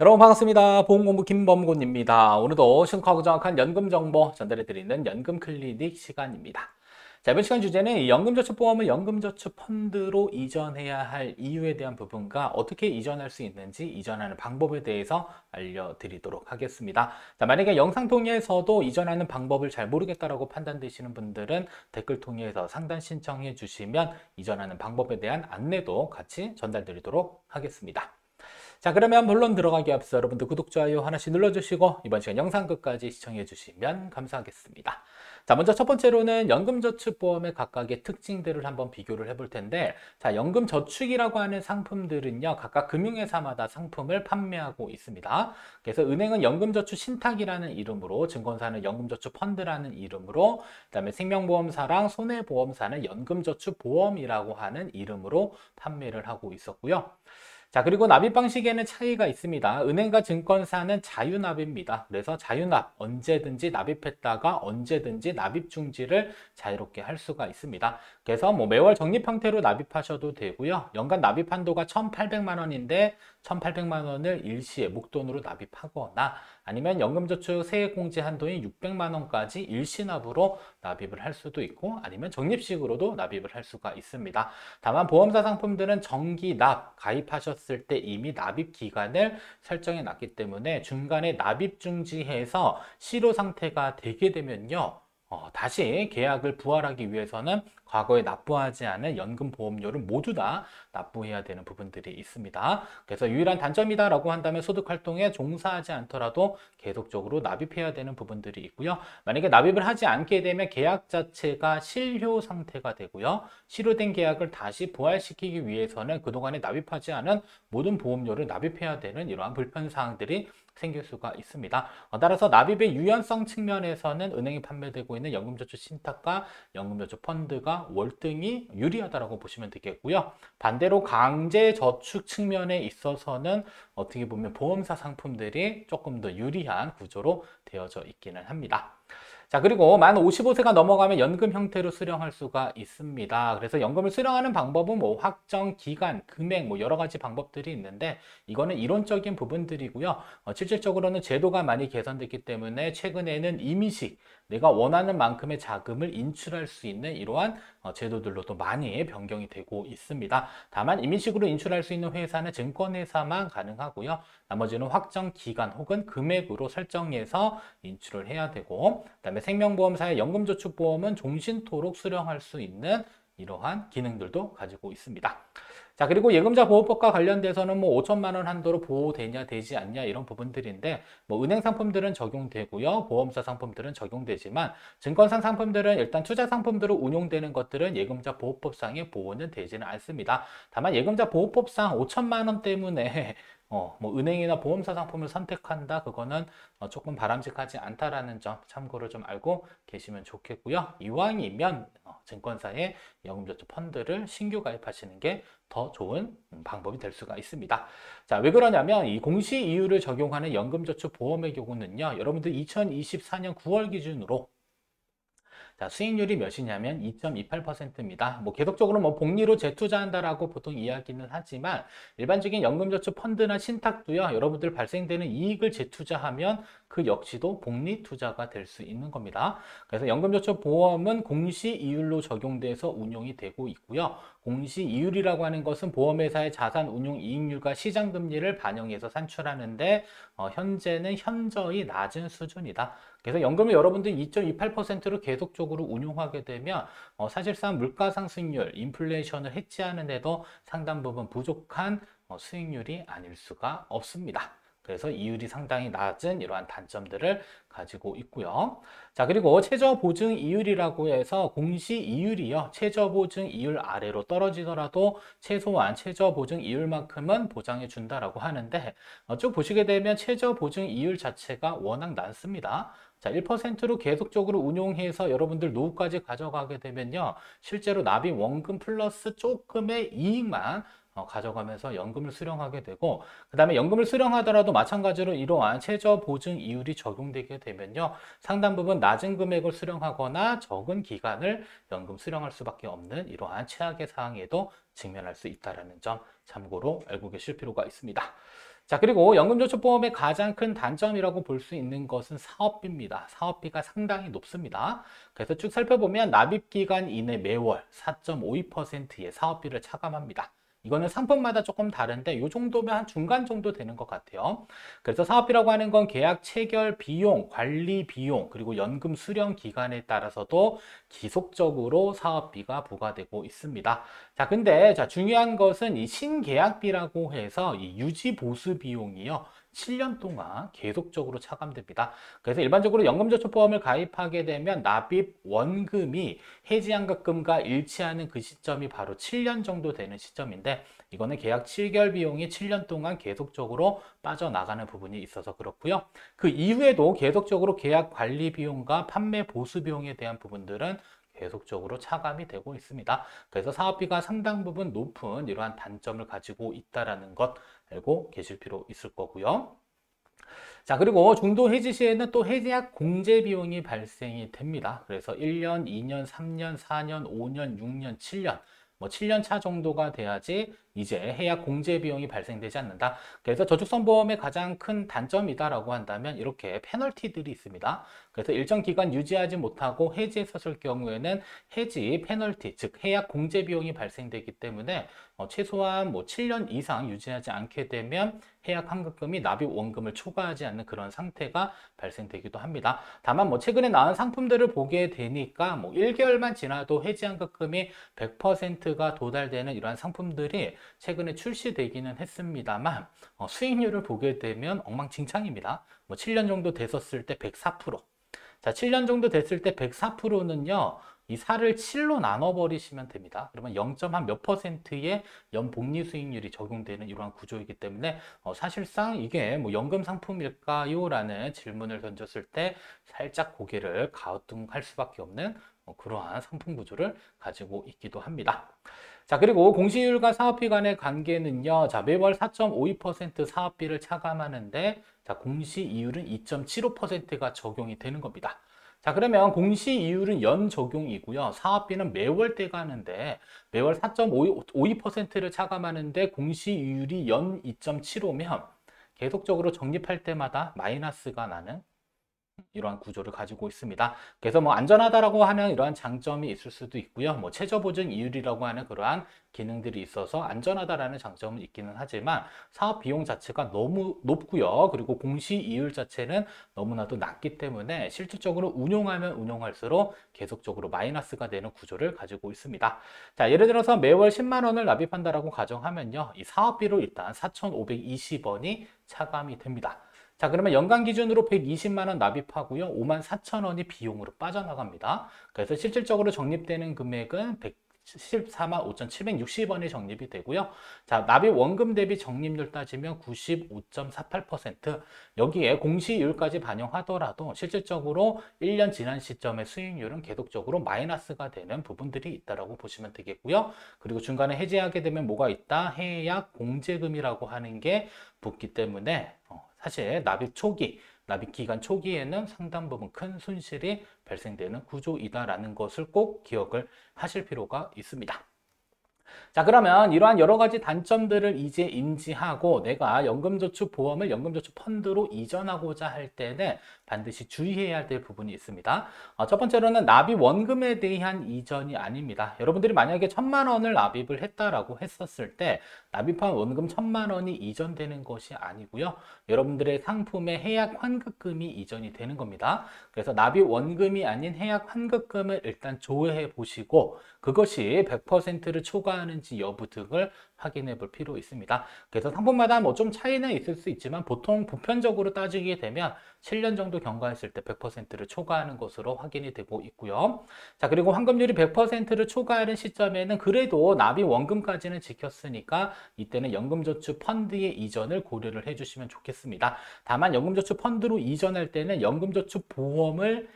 여러분 반갑습니다. 보험공부 김범곤입니다. 오늘도 신속하고 정확한 연금 정보 전달해드리는 연금 클리닉 시간입니다. 자, 이번 시간 주제는 이 연금저축보험을 연금저축펀드로 이전해야 할 이유에 대한 부분과 어떻게 이전할 수 있는지 이전하는 방법에 대해서 알려드리도록 하겠습니다. 자, 만약에 영상 통해서도 이전하는 방법을 잘 모르겠다라고 판단되시는 분들은 댓글 통해서 상담 신청해 주시면 이전하는 방법에 대한 안내도 같이 전달드리도록 하겠습니다. 자, 그러면 본론 들어가기 앞서 여러분들 구독, 좋아요 하나씩 눌러주시고 이번 시간 영상 끝까지 시청해 주시면 감사하겠습니다. 자, 먼저 첫 번째로는 연금저축보험의 각각의 특징들을 한번 비교를 해볼 텐데, 자, 연금저축이라고 하는 상품들은요, 각각 금융회사마다 상품을 판매하고 있습니다. 그래서 은행은 연금저축 신탁이라는 이름으로, 증권사는 연금저축펀드라는 이름으로, 그다음에 생명보험사랑 손해보험사는 연금저축보험이라고 하는 이름으로 판매를 하고 있었고요. 자, 그리고 납입 방식에는 차이가 있습니다. 은행과 증권사는 자유납입니다. 그래서 자유납, 언제든지 납입했다가 언제든지 납입 중지를 자유롭게 할 수가 있습니다. 그래서 뭐 매월 적립 형태로 납입하셔도 되고요. 연간 납입 한도가 1,800만 원인데 1,800만 원을 일시에 목돈으로 납입하거나 아니면 연금저축 세액공제 한도인 600만 원까지 일시납으로 납입을 할 수도 있고 아니면 적립식으로도 납입을 할 수가 있습니다. 다만 보험사 상품들은 정기납 가입하셨을 때 이미 납입 기간을 설정해 놨기 때문에 중간에 납입 중지해서 실효 상태가 되게 되면요. 다시 계약을 부활하기 위해서는 과거에 납부하지 않은 연금보험료를 모두 다 납부해야 되는 부분들이 있습니다. 그래서 유일한 단점이다라고 한다면 소득활동에 종사하지 않더라도 계속적으로 납입해야 되는 부분들이 있고요. 만약에 납입을 하지 않게 되면 계약 자체가 실효 상태가 되고요. 실효된 계약을 다시 부활시키기 위해서는 그동안에 납입하지 않은 모든 보험료를 납입해야 되는 이러한 불편사항들이 생길 수가 있습니다. 따라서 납입의 유연성 측면에서는 은행이 판매되고 있는 연금저축 신탁과 연금저축 펀드가 월등히 유리하다고 보시면 되겠고요. 반대로 강제저축 측면에 있어서는 어떻게 보면 보험사 상품들이 조금 더 유리한 구조로 되어져 있기는 합니다. 자, 그리고 만 55세가 넘어가면 연금 형태로 수령할 수가 있습니다. 그래서 연금을 수령하는 방법은 뭐 확정, 기간, 금액 뭐 여러 가지 방법들이 있는데 이거는 이론적인 부분들이고요. 실질적으로는 제도가 많이 개선됐기 때문에 최근에는 임의식, 내가 원하는 만큼의 자금을 인출할 수 있는 이러한 제도들로도 많이 변경이 되고 있습니다. 다만 임의식으로 인출할 수 있는 회사는 증권회사만 가능하고요. 나머지는 확정 기간 혹은 금액으로 설정해서 인출을 해야 되고 그다음에 생명보험사의 연금저축보험은 종신토록 수령할 수 있는 이러한 기능들도 가지고 있습니다. 자, 그리고 예금자 보호법과 관련돼서는 뭐 5천만 원 한도로 보호되냐 되지 않냐 이런 부분들인데 뭐 은행 상품들은 적용되고요. 보험사 상품들은 적용되지만 증권사 상품들은 일단 투자 상품으로 운용되는 것들은 예금자 보호법상의 보호는 되지는 않습니다. 다만 예금자 보호법상 5천만 원 때문에 뭐 은행이나 보험사 상품을 선택한다 그거는 조금 바람직하지 않다라는 점 참고로 좀 알고 계시면 좋겠고요. 이왕이면 증권사의 연금저축 펀드를 신규 가입하시는 게 더 좋은 방법이 될 수가 있습니다. 자, 왜 그러냐면 이 공시 이율을 적용하는 연금저축 보험의 경우는요. 여러분들 2024년 9월 기준으로 자, 수익률이 몇이냐면 2.28%입니다. 뭐 계속적으로 뭐 복리로 재투자한다라고 보통 이야기는 하지만 일반적인 연금저축 펀드나 신탁도요. 여러분들 발생되는 이익을 재투자하면 그 역시도 복리 투자가 될 수 있는 겁니다. 그래서 연금저축 보험은 공시이율로 적용돼서 운용이 되고 있고요. 공시이율이라고 하는 것은 보험회사의 자산 운용 이익률과 시장금리를 반영해서 산출하는데 현재는 현저히 낮은 수준이다. 그래서 연금을 여러분들이 2.28%로 계속적으로 운용하게 되면 사실상 물가상승률, 인플레이션을 해치하는 데도 상당 부분 부족한 수익률이 아닐 수가 없습니다. 그래서 이율이 상당히 낮은 이러한 단점들을 가지고 있고요. 자, 그리고 최저보증 이율이라고 해서 공시 이율이요. 최저보증 이율 아래로 떨어지더라도 최소한 최저보증 이율만큼은 보장해 준다라고 하는데 쭉 보시게 되면 최저보증 이율 자체가 워낙 낮습니다. 자, 1%로 계속적으로 운용해서 여러분들 노후까지 가져가게 되면요. 실제로 납입 원금 플러스 조금의 이익만 가져가면서 연금을 수령하게 되고 그 다음에 연금을 수령하더라도 마찬가지로 이러한 최저 보증 이율이 적용되게 되면요. 상당 부분 낮은 금액을 수령하거나 적은 기간을 연금 수령할 수밖에 없는 이러한 최악의 상황에도 직면할 수 있다는 점 참고로 알고 계실 필요가 있습니다. 자, 그리고 연금저축보험의 가장 큰 단점이라고 볼 수 있는 것은 사업비입니다. 사업비가 상당히 높습니다. 그래서 쭉 살펴보면 납입기간 이내 매월 4.52%의 사업비를 차감합니다. 이거는 상품마다 조금 다른데 이 정도면 한 중간 정도 되는 것 같아요. 그래서 사업비라고 하는 건 계약 체결 비용, 관리 비용, 그리고 연금 수령 기간에 따라서도 지속적으로 사업비가 부과되고 있습니다. 자, 근데 중요한 것은 이 신계약비라고 해서 이 유지 보수 비용이요. 7년 동안 계속적으로 차감됩니다. 그래서 일반적으로 연금저축보험을 가입하게 되면 납입 원금이 해지환급금과 일치하는 그 시점이 바로 7년 정도 되는 시점인데 이거는 계약 7개월 비용이 7년 동안 계속적으로 빠져나가는 부분이 있어서 그렇고요. 그 이후에도 계속적으로 계약 관리 비용과 판매 보수 비용에 대한 부분들은 계속적으로 차감이 되고 있습니다. 그래서 사업비가 상당 부분 높은 이러한 단점을 가지고 있다는 것 알고 계실 필요 있을 거고요. 자, 그리고 중도 해지 시에는 또 해지약 공제 비용이 발생이 됩니다. 그래서 1년, 2년, 3년, 4년, 5년, 6년, 7년, 뭐 7년 차 정도가 돼야지 이제 해약 공제 비용이 발생되지 않는다. 그래서 저축성보험의 가장 큰 단점이다라고 한다면 이렇게 페널티들이 있습니다. 그래서 일정 기간 유지하지 못하고 해지했었을 경우에는 해지 페널티, 즉 해약 공제 비용이 발생되기 때문에 최소한 뭐 7년 이상 유지하지 않게 되면 해약 환급금이 납입 원금을 초과하지 않는 그런 상태가 발생되기도 합니다. 다만 뭐 최근에 나온 상품들을 보게 되니까 뭐 1개월만 지나도 해지 환급금이 100%가 도달되는 이러한 상품들이 최근에 출시되기는 했습니다만 수익률을 보게 되면 엉망진창입니다. 뭐 7년 정도 됐었을 때 104%. 자, 7년 정도 됐을 때 104%는요. 이 4를 7로 나눠버리시면 됩니다. 그러면 0.몇 %의 연복리 수익률이 적용되는 이러한 구조이기 때문에 사실상 이게 뭐 연금 상품일까요? 라는 질문을 던졌을 때 살짝 고개를 갸우뚱할 수밖에 없는 그러한 상품 구조를 가지고 있기도 합니다. 자, 그리고 공시이율과 사업비 간의 관계는요. 자, 매월 4.52% 사업비를 차감하는데 자, 공시이율은 2.75%가 적용이 되는 겁니다. 자, 그러면 공시이율은 연 적용이고요. 사업비는 매월 떼가는데 매월 4.52%를 차감하는데 공시이율이 연 2.75면 계속적으로 적립할 때마다 마이너스가 나는 이러한 구조를 가지고 있습니다. 그래서 뭐 안전하다라고 하는 이러한 장점이 있을 수도 있고요. 뭐 최저 보증 이율이라고 하는 그러한 기능들이 있어서 안전하다라는 장점은 있기는 하지만 사업 비용 자체가 너무 높고요. 그리고 공시 이율 자체는 너무나도 낮기 때문에 실질적으로 운용하면 운용할수록 계속적으로 마이너스가 되는 구조를 가지고 있습니다. 자, 예를 들어서 매월 10만 원을 납입한다라고 가정하면요. 이 사업비로 일단 4,520원이 차감이 됩니다. 자, 그러면 연간 기준으로 120만 원 납입하고요. 5만 4천 원이 비용으로 빠져나갑니다. 그래서 실질적으로 적립되는 금액은 114만 5,760원이 적립이 되고요. 자, 납입 원금 대비 적립률 따지면 95.48%. 여기에 공시이율까지 반영하더라도 실질적으로 1년 지난 시점의 수익률은 계속적으로 마이너스가 되는 부분들이 있다고 보시면 되겠고요. 그리고 중간에 해지하게 되면 뭐가 있다? 해약 공제금이라고 하는 게 붙기 때문에 사실 납입 초기, 납입 기간 초기에는 상당 부분 큰 손실이 발생되는 구조이다라는 것을 꼭 기억을 하실 필요가 있습니다. 자, 그러면 이러한 여러 가지 단점들을 이제 인지하고 내가 연금저축보험을 연금저축펀드로 이전하고자 할 때는 반드시 주의해야 될 부분이 있습니다. 첫 번째로는 납입 원금에 대한 이전이 아닙니다. 여러분들이 만약에 1,000만 원을 납입을 했다라고 했었을 때 납입한 원금 1,000만 원이 이전되는 것이 아니고요. 여러분들의 상품의 해약 환급금이 이전이 되는 겁니다. 그래서 납입 원금이 아닌 해약 환급금을 일단 조회해 보시고 그것이 100%를 초과하는지 여부 등을 확인해 볼 필요 있습니다. 그래서 상품마다 뭐 좀 차이는 있을 수 있지만 보통 보편적으로 따지게 되면 7년 정도 경과했을 때 100%를 초과하는 것으로 확인이 되고 있고요. 자, 그리고 환급률이 100%를 초과하는 시점에는 그래도 납입 원금까지는 지켰으니까 이때는 연금저축 펀드의 이전을 고려를 해주시면 좋겠습니다. 다만 연금저축 펀드로 이전할 때는 연금저축 보험을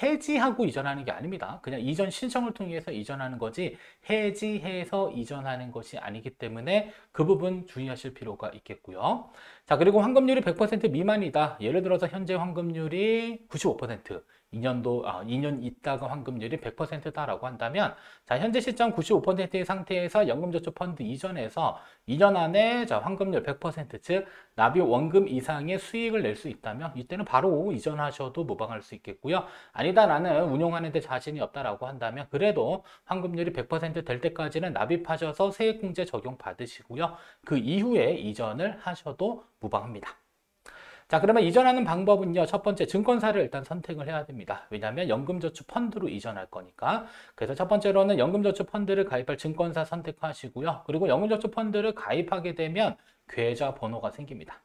해지하고 이전하는 게 아닙니다. 그냥 이전 신청을 통해서 이전하는 거지 해지해서 이전하는 것이 아니기 때문에 그 부분 주의하실 필요가 있겠고요. 자, 그리고 환급률이 100% 미만이다. 예를 들어서 현재 환급률이 95%, 2년 있다가 환급률이 100%다라고 한다면, 자, 현재 시점 95%의 상태에서 연금저축펀드 이전해서 2년 안에 자, 환급률 100%, 즉 납입 원금 이상의 수익을 낼 수 있다면 이때는 바로 이전하셔도 무방할 수 있겠고요. 아니다, 나는 운용하는 데 자신이 없다라고 한다면 그래도 환급률이 100%될 때까지는 납입하셔서 세액공제 적용 받으시고요. 그 이후에 이전을 하셔도 무방합니다. 자, 그러면 이전하는 방법은요. 첫 번째, 증권사를 일단 선택을 해야 됩니다. 왜냐하면 연금저축펀드로 이전할 거니까. 그래서 첫 번째로는 연금저축펀드를 가입할 증권사 선택하시고요. 그리고 연금저축펀드를 가입하게 되면 계좌번호가 생깁니다.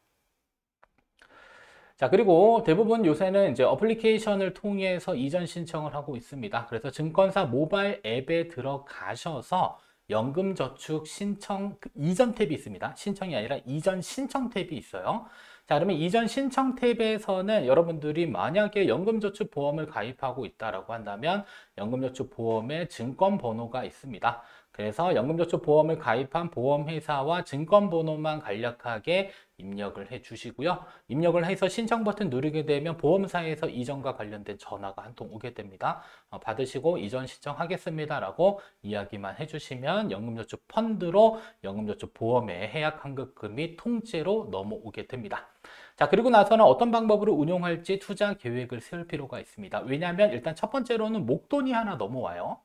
자, 그리고 대부분 요새는 이제 어플리케이션을 통해서 이전 신청을 하고 있습니다. 그래서 증권사 모바일 앱에 들어가셔서 연금저축 신청 이전 탭이 있습니다. 신청이 아니라 이전 신청 탭이 있어요. 자, 그러면 이전 신청 탭에서는 여러분들이 만약에 연금저축보험을 가입하고 있다라고 한다면 연금저축보험의 증권번호가 있습니다. 그래서 연금저축보험을 가입한 보험회사와 증권번호만 간략하게 입력을 해 주시고요. 입력을 해서 신청 버튼 누르게 되면 보험사에서 이전과 관련된 전화가 한 통 오게 됩니다. 받으시고 이전 신청하겠습니다라고 이야기만 해주시면 연금저축펀드로 연금저축보험의 해약 환급금이 통째로 넘어오게 됩니다. 자, 그리고 나서는 어떤 방법으로 운용할지 투자 계획을 세울 필요가 있습니다. 왜냐하면 일단 첫 번째로는 목돈이 하나 넘어와요.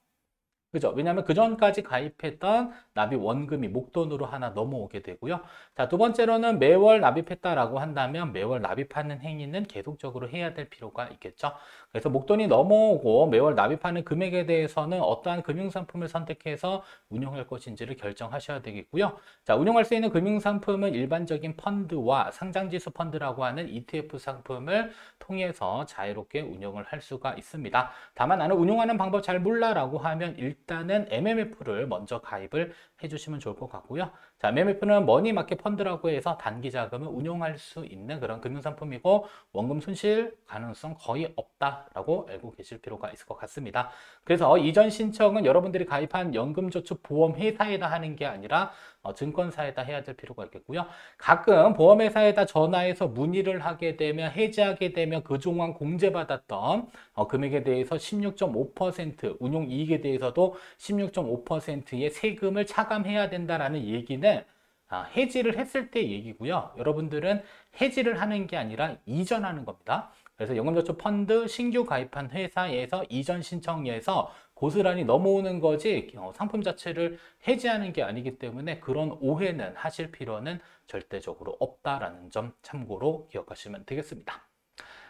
그죠? 왜냐하면 그 전까지 가입했던 납입 원금이 목돈으로 하나 넘어오게 되고요. 자, 두 번째로는 매월 납입했다라고 한다면 매월 납입하는 행위는 계속적으로 해야 될 필요가 있겠죠. 그래서 목돈이 넘어오고 매월 납입하는 금액에 대해서는 어떠한 금융상품을 선택해서 운용할 것인지를 결정하셔야 되겠고요. 자, 운용할 수 있는 금융상품은 일반적인 펀드와 상장지수 펀드라고 하는 ETF 상품을 통해서 자유롭게 운용을 할 수가 있습니다. 다만 나는 운용하는 방법 잘 몰라라고 하면 일단은 MMF를 먼저 가입을 해주시면 좋을 것 같고요. 자, MMF는 머니마켓 펀드라고 해서 단기 자금을 운용할 수 있는 그런 금융상품이고 원금 손실 가능성 거의 없다라고 알고 계실 필요가 있을 것 같습니다. 그래서 이전 신청은 여러분들이 가입한 연금저축보험 회사에다 하는 게 아니라 증권사에다 해야 될 필요가 있겠고요. 가끔 보험회사에다 전화해서 문의를 하게 되면 해지하게 되면 그동안 공제받았던 금액에 대해서 16.5% 운용 이익에 대해서도 16.5%의 세금을 차감해야 된다라는 얘기는 해지를 했을 때 얘기고요. 여러분들은 해지를 하는 게 아니라 이전하는 겁니다. 그래서 연금저축펀드 신규 가입한 회사에서 이전 신청해서 고스란히 넘어오는 거지 상품 자체를 해지하는 게 아니기 때문에 그런 오해는 하실 필요는 절대적으로 없다라는 점 참고로 기억하시면 되겠습니다.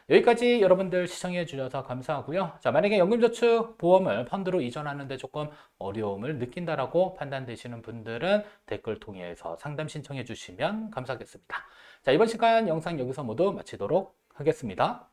여기까지 여러분들 시청해 주셔서 감사하고요. 자, 만약에 연금저축 보험을 펀드로 이전하는데 조금 어려움을 느낀다라고 판단되시는 분들은 댓글 통해서 상담 신청해 주시면 감사하겠습니다. 자, 이번 시간 영상 여기서 모두 마치도록 하겠습니다.